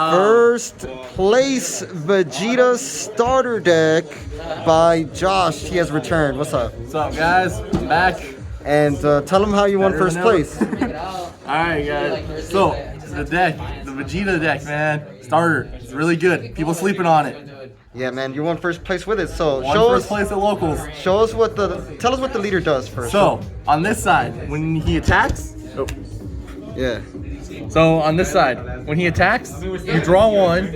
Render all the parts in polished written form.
First place Vegeta starter deck by Josh. He has returned. What's up? What's up, guys? I'm back. And tell him how you won first place. Alright, guys. So, the deck, the Vegeta deck, man. Starter. It's really good. People sleeping on it. Yeah, man, you won first place with it. So Won first place at locals. Tell us what the leader does first. So, on this side, when he attacks, yeah. So on this side, when he attacks, you draw one,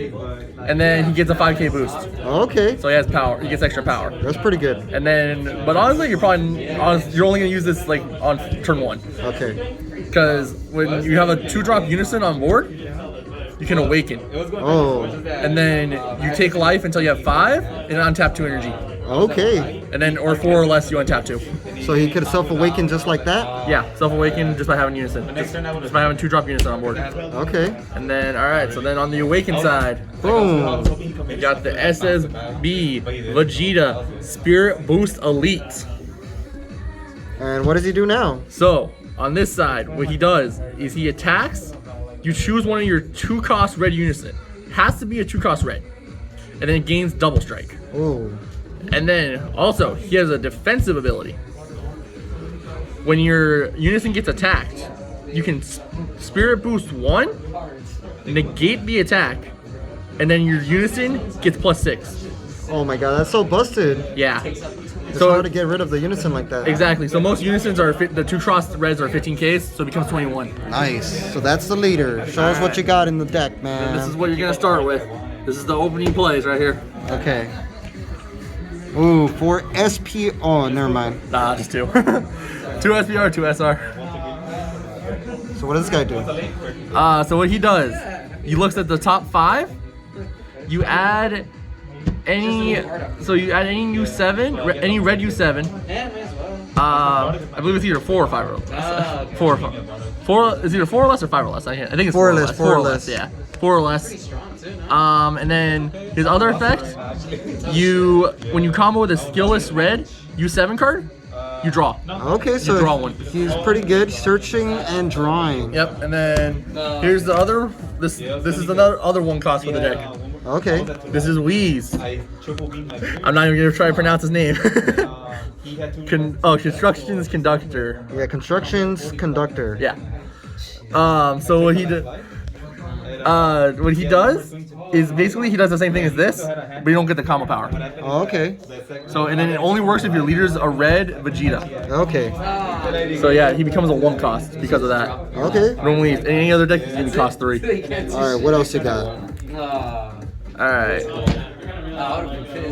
and then he gets a 5k boost. Okay. So he has power. He gets extra power. That's pretty good. And then, but honestly, you're only gonna use this like on turn 1. Okay. Because when you have a 2-drop Unison on board, you can awaken. Oh. And then you take life until you have 5, and untap 2 energy. Okay. And then, or 4 or less, you untap 2. So he could self-awaken just like that? Yeah, self-awaken just by having Unison. Just by having 2-drop Unison on board. Okay. And then, alright, so then on the awaken side, boom. You got the SSB Vegeta Spirit Boost Elite. And what does he do now? So, on this side, what he does is he attacks, you choose one of your 2-cost red Unison. Has to be a 2-cost red. And then it gains double strike. Oh. And then also he has a defensive ability. When your Unison gets attacked, you can Spirit Boost 1, negate the attack, and then your Unison gets +6. Oh my god, that's so busted. Yeah. It's so hard to get rid of the Unison like that. Exactly. So most Unisons are the 2-cross reds are 15Ks, so it becomes 21. Nice. So that's the leader. Show us what you got in the deck, man. And this is what you're gonna start with. This is the opening plays right here. Okay. Ooh, 4 SP. Oh, never mind. Nah, just 2. 2 SPR, 2 SR. So what does this guy do? So what he does, he looks at the top 5. You add any U7, any red U7. I believe it's either 4 or 5 or less. 4 or 5. 4 is either 4 or less or 5 or less. I think it's 4 or less. 4 or less. Yeah, 4 or less. And then his other effect, when you combo with a skillless red U7 card, you draw. Okay, so you draw one. He's pretty good searching and drawing. Yep, and then here's the other. This is another 1 cost for the deck. Okay. This is Wheeze. I'm not even gonna try to pronounce his name. Constructions Conductor. Yeah, Constructions Conductor. Yeah. So what he does is basically he does the same thing as this, but you don't get the combo power. Oh, okay. So and then it only works if your leader's a red Vegeta. Okay. So yeah, he becomes a 1 cost because of that. Okay. Normally any other deck is gonna cost 3. Alright, what else you got? Alright.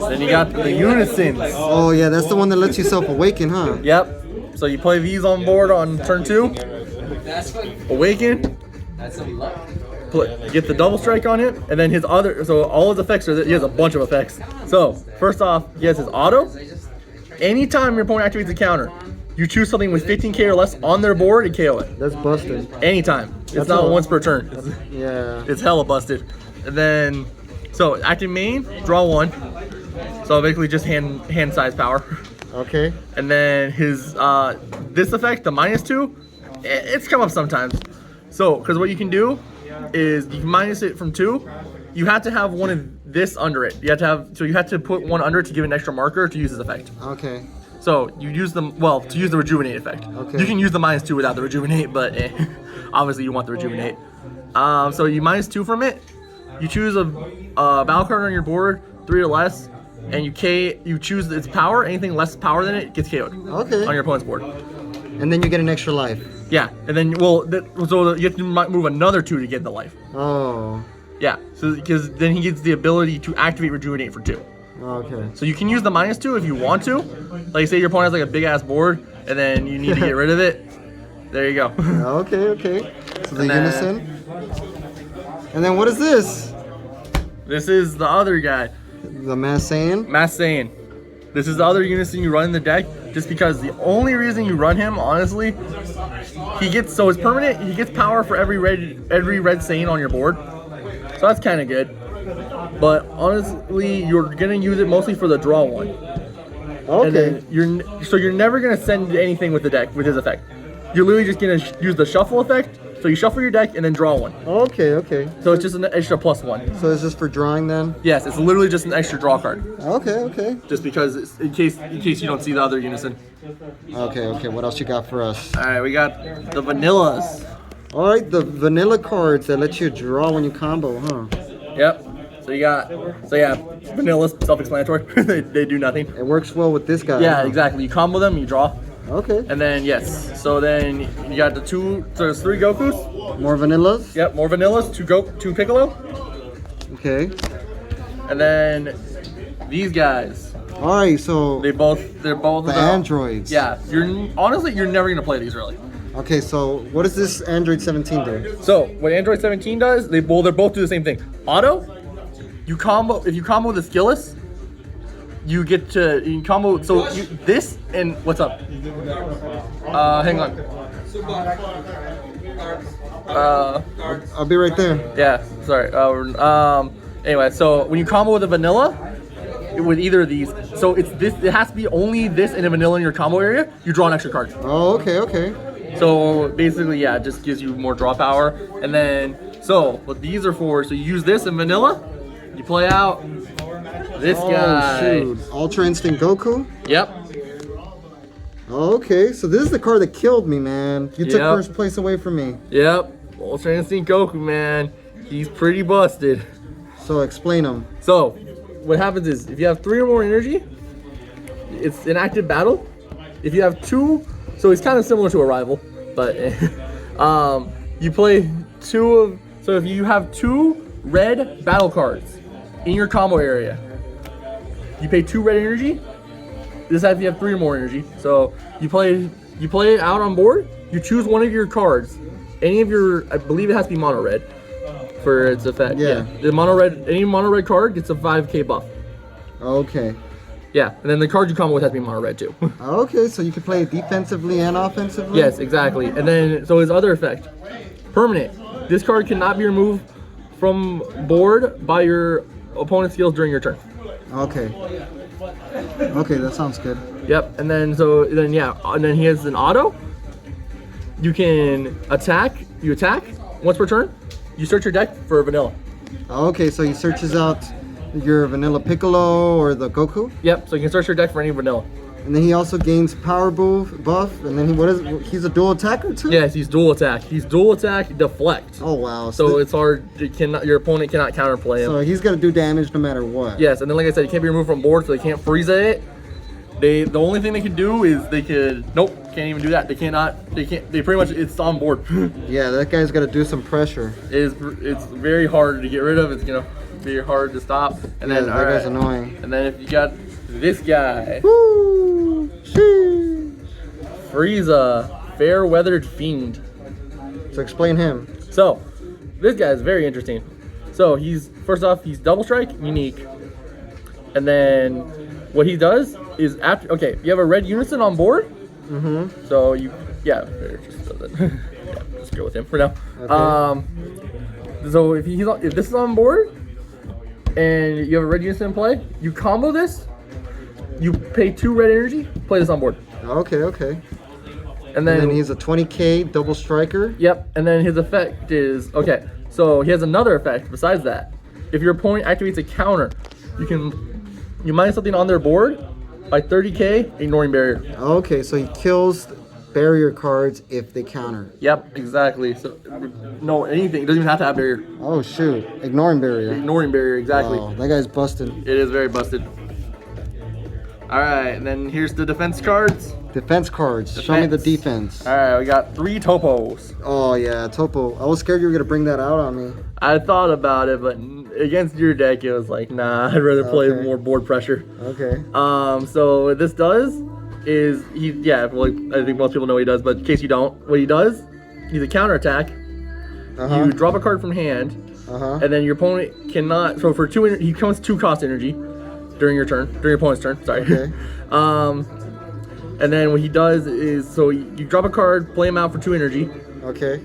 Then you got the Unisons. Oh yeah, that's the one that lets you self-awaken, huh? Yep. So you play these on board on turn 2. Awaken. Get the double strike on it, and then his other. So all his effects he has a bunch of effects. So first off, he has his auto. Anytime your opponent activates a counter, you choose something with 15k or less on their board and KO it. That's busted. Anytime. It's not once per turn. Yeah. It's hella busted. And then, so active main, draw 1. So basically just hand size power. Okay. And then his this effect, the -2, it's come up sometimes. So because what you can do is you can minus it from 2. You have to have one of this under it. You have to put one under it to give an extra marker to use this effect. Okay. So you use to use the rejuvenate effect. Okay. You can use the -2 without the rejuvenate, but obviously you want the rejuvenate. So you -2 from it. You choose a battle card on your board, 3 or less, and you choose its power. Anything less power than it gets KO'd. Okay. On your opponent's board. And then you get an extra life. Yeah, and then so you have to move another 2 to get the life. Oh. Yeah, so because then he gets the ability to activate rejuvenate for 2. Okay. So you can use the -2 if you want to. Like say your opponent has like a big ass board, and then you need to get rid of it. There you go. Okay. So the Unison. And then what is this? This is the other guy. The Mass Saiyan? Mass Saiyan. This is the other Unison you run in the deck, just because the only reason you run him, honestly, his permanent, he gets power for every red Saiyan on your board. So that's kind of good. But honestly, you're gonna use it mostly for the draw 1. Okay. And then you're never gonna send anything with the deck with his effect. You're literally just gonna use the shuffle effect So you shuffle your deck and then draw one. Okay, okay. So it's just an extra +1. So is this for drawing then? Yes, it's literally just an extra draw card. Okay, okay. Just because, in case you don't see the other Unison. Okay, okay. What else you got for us? All right, we got the vanillas. All right, the vanilla cards that let you draw when you combo, huh? Yep. So yeah, vanillas, self-explanatory. they do nothing. It works well with this guy. Yeah, huh? exactly. You combo them, you draw. Okay. And then yes, so then you got the two. So there's 3 Gokus. More vanillas? Yep, more vanillas. 2 Piccolo. Okay. And then these guys. All right, so They're both the androids. Yeah, you're never gonna play these really. Okay, so what does this Android 17 do? So what Android 17 does, they both do the same thing. Auto, if you combo with a skillless, you can combo. So this and what's up? Hang on. I'll be right there. Yeah, sorry. Anyway, so when you combo with a vanilla, with either of these, so it's this. It has to be only this and a vanilla in your combo area. You draw an extra card. Oh, okay, okay. So basically, yeah, it just gives you more draw power. And then, so what these are for? So you use this in vanilla. You play out this guy. Shoot. Ultra Instinct Goku? Yep. Okay, so this is the card that killed me, man. You took first place away from me. Yep. Ultra Instinct Goku, man. He's pretty busted. So explain him. So what happens is, if you have 3 or more energy, it's an active battle. If you have 2, so it's kind of similar to a rival, but you play 2 of. So if you have 2 red battle cards in your combo area, you pay 2 red energy. This has if you have 3 or more energy. So you play it out on board. You choose one of your cards. Any of your, I believe it has to be mono red for its effect. Yeah. The mono red, any mono red card gets a 5k buff. Okay. Yeah, and then the card you combo with has to be mono red too. Okay, so you can play defensively and offensively? Yes, exactly. And then, so his other effect, permanent. This card cannot be removed from board by your opponent's skills during your turn. Okay. Okay, that sounds good. Yep, and then and then he has an auto. You can attack. You attack once per turn. You search your deck for a vanilla. Okay, so he searches out your vanilla Piccolo or the Goku? Yep, so you can search your deck for any vanilla. And then he also gains power buff, and then he's a dual attacker too? Yes, he's dual attack. He's dual attack, deflect. Oh wow. So it's hard, your opponent cannot counterplay him. So he's gonna do damage no matter what. Yes, and then like I said, he can't be removed from board, so they can't freeze it. The only thing they can do is can't even do that. They pretty much, it's on board. Yeah, that guy's gotta do some pressure. It's very hard to get rid of. It's gonna be hard to stop. And then that guy's annoying. And then if you got this guy. Woo! Sheesh. Frieza, fair weathered fiend. So explain him. So this guy is very interesting. So he's double strike, unique. And then what he does is you have a red Unison on board. Mm-hmm. So just go with him for now. Okay. So if this is on board and you have a red Unison in play, you combo this. You pay 2 red energy, play this on board. Okay. And then he's a 20k double striker. Yep, and then his effect is, so he has another effect besides that. If your opponent activates a counter, you minus something on their board by 30k, ignoring barrier. Okay, so he kills barrier cards if they counter. Yep, exactly. So, no, anything. It doesn't even have to have barrier. Oh shoot, ignoring barrier. Ignoring barrier, exactly. Oh, that guy's busted. It is very busted. Alright, and then here's the defense cards. Defense cards. Show me the defense. Alright, we got 3 topos. Oh yeah, topo. I was scared you were gonna bring that out on me. I thought about it, but against your deck, it was like, nah, I'd rather play more board pressure. Okay. So what this does is I think most people know what he does, but in case you don't, what he does, he's a counter attack. You drop a card from hand, and then your opponent cannot. So for 2, he counts 2 cost energy during your opponent's turn. Sorry. Okay. And then what he does is, so you drop a card, play him out for 2 energy. Okay.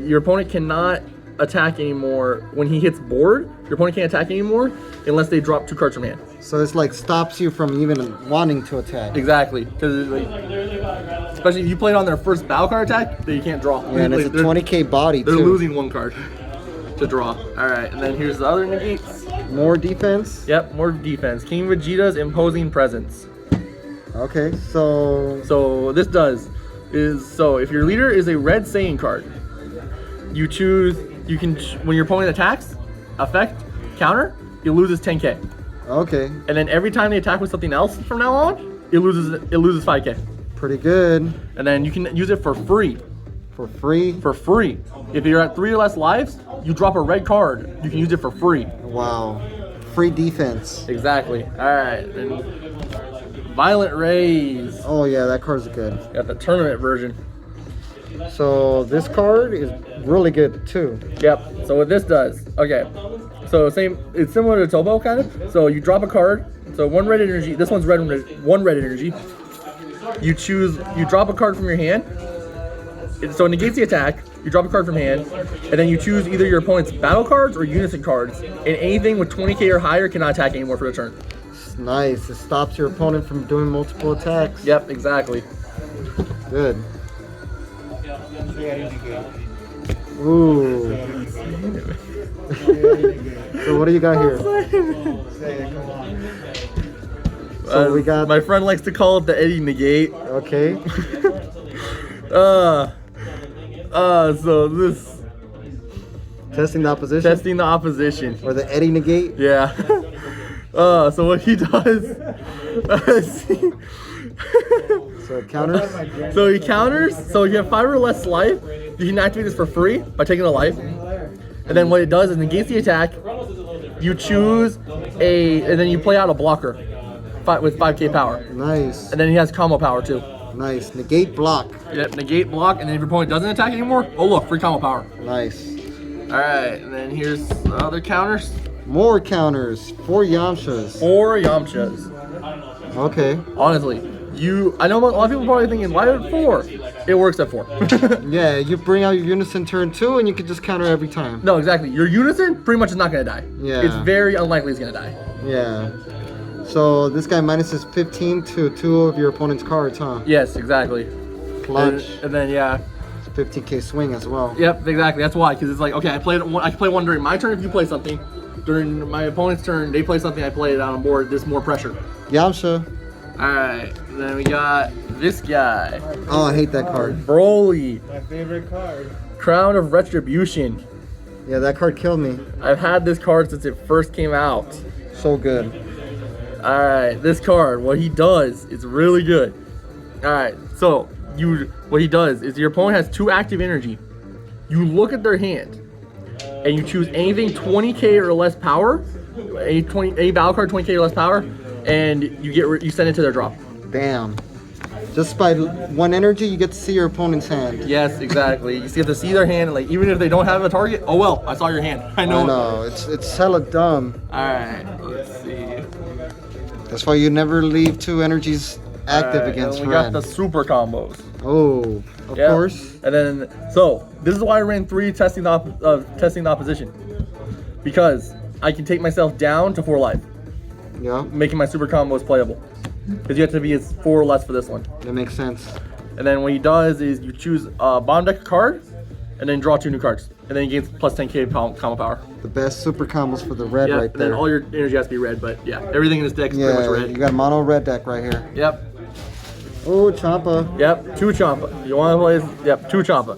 Your opponent cannot attack anymore when he hits board. Your opponent can't attack anymore unless they drop 2 cards from hand. So it's like stops you from even wanting to attack. Exactly, because like, especially if you played on their first battle card attack, then you can't draw. Yeah, and it's a 20k body They're too. losing 1 card to draw. All right, and then here's the other negates. More defense. Yep, more defense. King Vegeta's imposing presence. Okay, so this does is so if your leader is a red Saiyan card, you can when your opponent attacks, effect, counter, it loses 10k. okay, And then every time they attack with something else from now on, it loses 5k. pretty good. And then you can use it for free. For free. For free. If you're at 3 or less lives, you drop a red card. You can use it for free. Wow, free defense. Exactly. All right. Then Violent Rays. Oh yeah, that card's good. Got the tournament version. So this card is really good too. Yep. So what this does, okay. So it's similar to Tobo kind of. So you drop a card. So 1 red energy. This one's red. 1 red energy. You drop a card from your hand. So it negates the attack. You drop a card from hand, and then you choose either your opponent's battle cards or Unison cards. And anything with 20k or higher cannot attack anymore for the turn. It's nice. It stops your opponent from doing multiple attacks. Yep, exactly. Good. Ooh. So what do you got here? So we got. My friend likes to call it the Eddie Negate. Okay. So this Testing the opposition. testing the opposition. Or the Eddie negate. Yeah. So what he does, So it counters. so he counters. So you have 5 or less life. You can activate this for free by taking a life. And then what it does is negates the attack. You choose and then you play out a blocker with 5k power. Nice. And then he has combo power too. Nice. Negate block. Yep, negate block, and then if your opponent doesn't attack anymore, oh look, free combo power. Nice. Alright, and then here's the other counters. More counters. 4 Yamchas. 4 Yamchas. Okay. Honestly, I know a lot of people probably thinking, why at 4? It works at 4. Yeah, you bring out your Unison turn 2 and you can just counter every time. No, exactly. Your Unison pretty much is not going to die. Yeah. It's very unlikely it's going to die. Yeah. So this guy minuses 15 to 2 of your opponent's cards, huh? Yes, exactly. Clutch. And then, yeah. It's a 15k swing as well. Yep, exactly. That's why, because it's like, okay, I can play one during my turn if you play something. During my opponent's turn, they play something, I play it on a board. There's more pressure. Yamcha. Alright, then we got this guy. Oh, I hate that card. Broly. My favorite card. Crown of Retribution. Yeah, that card killed me. I've had this card since it first came out. So good. Alright, this card, what he does is really good. Alright, so what he does is your opponent has 2 active energy. You look at their hand and you choose anything 20k or less power, any battle card 20k or less power, and you send it to their drop. Damn. Just by 1 energy, you get to see your opponent's hand. Yes, exactly. You get to see their hand, like even if they don't have a target. Oh well, I saw your hand. I know. I know. It's hella dumb. All right, let's see. That's why you never leave 2 energies active Alright, against and we red. got the super combos. Oh, of Yep. course. And then, so this is why I ran 3 testing the opposition, because I can take myself down to 4 life, Yeah, making my super combos playable. Because you have to be 4 or less for this one. that makes sense. And then what he does is you choose bottom deck a card, and then draw 2 new cards, and then he gains plus 10k combo power. The best super combos for the red Yeah, right and then there. all your energy has to be red, but yeah, everything in this deck is pretty much Yeah, red. you got a mono red deck right here. Yep, Oh, Champa. yep, 2 Champa. You want to play? Yep, 2 Champa.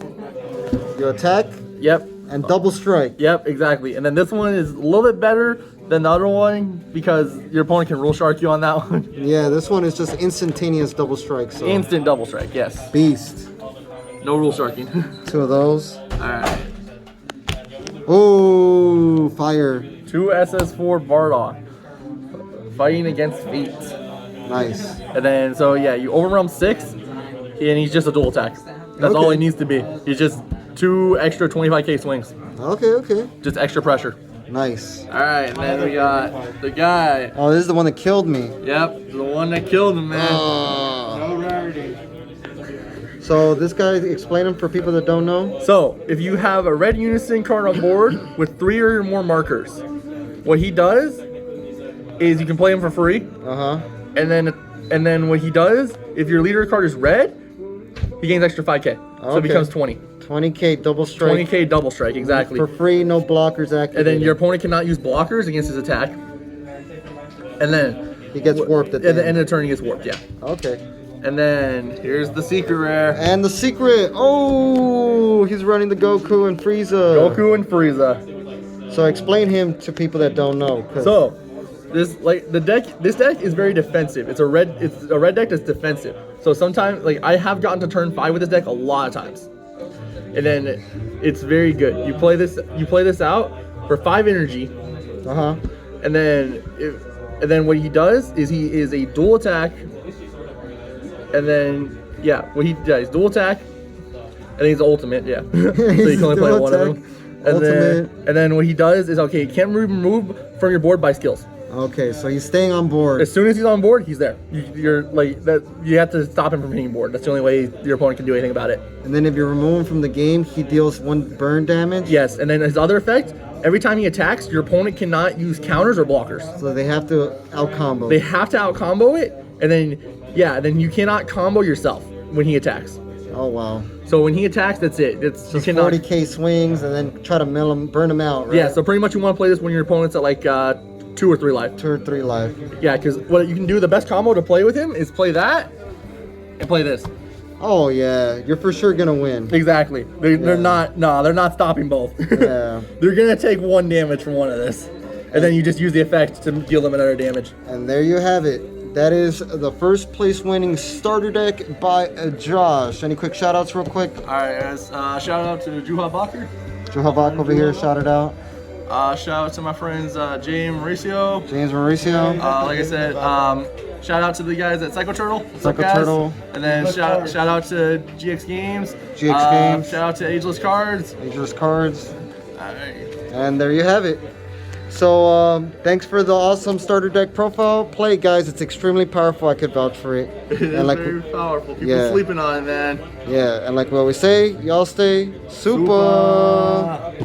You attack Yep, and double strike. yep, exactly. And then this one is a little bit better than the other one because your opponent can rule shark you on that one. Yeah, this one is just instantaneous double strike. So Instant double strike, yes. beast. No rule sharking. 2 of those. Alright. Oh, fire. 2 SS4 Bardock. Fighting against fate. Nice. And then, so yeah, you overwhelm 6, and he's just a dual attack. That's all Okay. it needs to be. He's just 2 extra 25k swings. Okay. Just extra pressure. Nice. Alright, and then we got the guy. Oh, this is the one that killed me. Yep, the one that killed him, man. Oh. No rarity. So So this guy, explain him for people that don't know. So if you have a red Unison card on board with 3 or more markers, what he does is you can play him for free. And then what he does, if your leader card is red, he gains extra 5k. So it becomes 20. 20k double strike. 20k double strike, exactly. For free, no blockers activated. And then your opponent cannot use blockers against his attack. And then he gets warped at the end of the turn. He gets warped. Yeah. Okay. And then here's the secret rare. And the secret. Oh, he's running the Goku and Frieza. Goku and Frieza. So explain him to people that don't know. So this deck is very defensive. It's a red deck that's defensive. So sometimes I have gotten to turn 5 with this deck a lot of times. And then it's very good. You play this out for 5 energy. And then what he does is he is a dual attack. And then what he does, dual attack. And then he's ultimate, so you can only play one of them. And then what he does is he can't remove from your board by skills. Okay, so he's staying on board. As soon as he's on board, he's there. You're like that. You have to stop him from hitting board. That's the only way your opponent can do anything about it. And then if you remove him from the game, he deals 1 burn damage. Yes, and then his other effect, every time he attacks, your opponent cannot use counters or blockers. So they have to out combo. They have to out combo it, and then you cannot combo yourself when he attacks. Oh wow. So when he attacks, that's it. It's just 40k swings and then try to mill him, burn him out. Right? Yeah. So pretty much you want to play this when your opponent's at 2 or 3 life. 2 or 3 life. Yeah, because what you can do, the best combo to play with him is play that and play this. Oh yeah, you're for sure gonna win. Exactly. They're not stopping both. Yeah. They're gonna take 1 damage from one of this, and then you just use the effect to deal them another damage. And there you have it. That is the first place winning starter deck by Josh. Any quick shout outs real quick? All right, guys. Shout out to Juha Bakker. Juha Bak over here, shout it out. Shout out to my friends James Mauricio. Like I said, shout out to the guys at Psycho Turtle. And then shout out to GX Games. Shout out to Ageless Cards. And there you have it. So thanks for the awesome starter deck profile. Play, guys. It's extremely powerful. I could vouch for it. It is very powerful. People sleeping on it, man. Yeah, and like we always say, y'all stay Supah.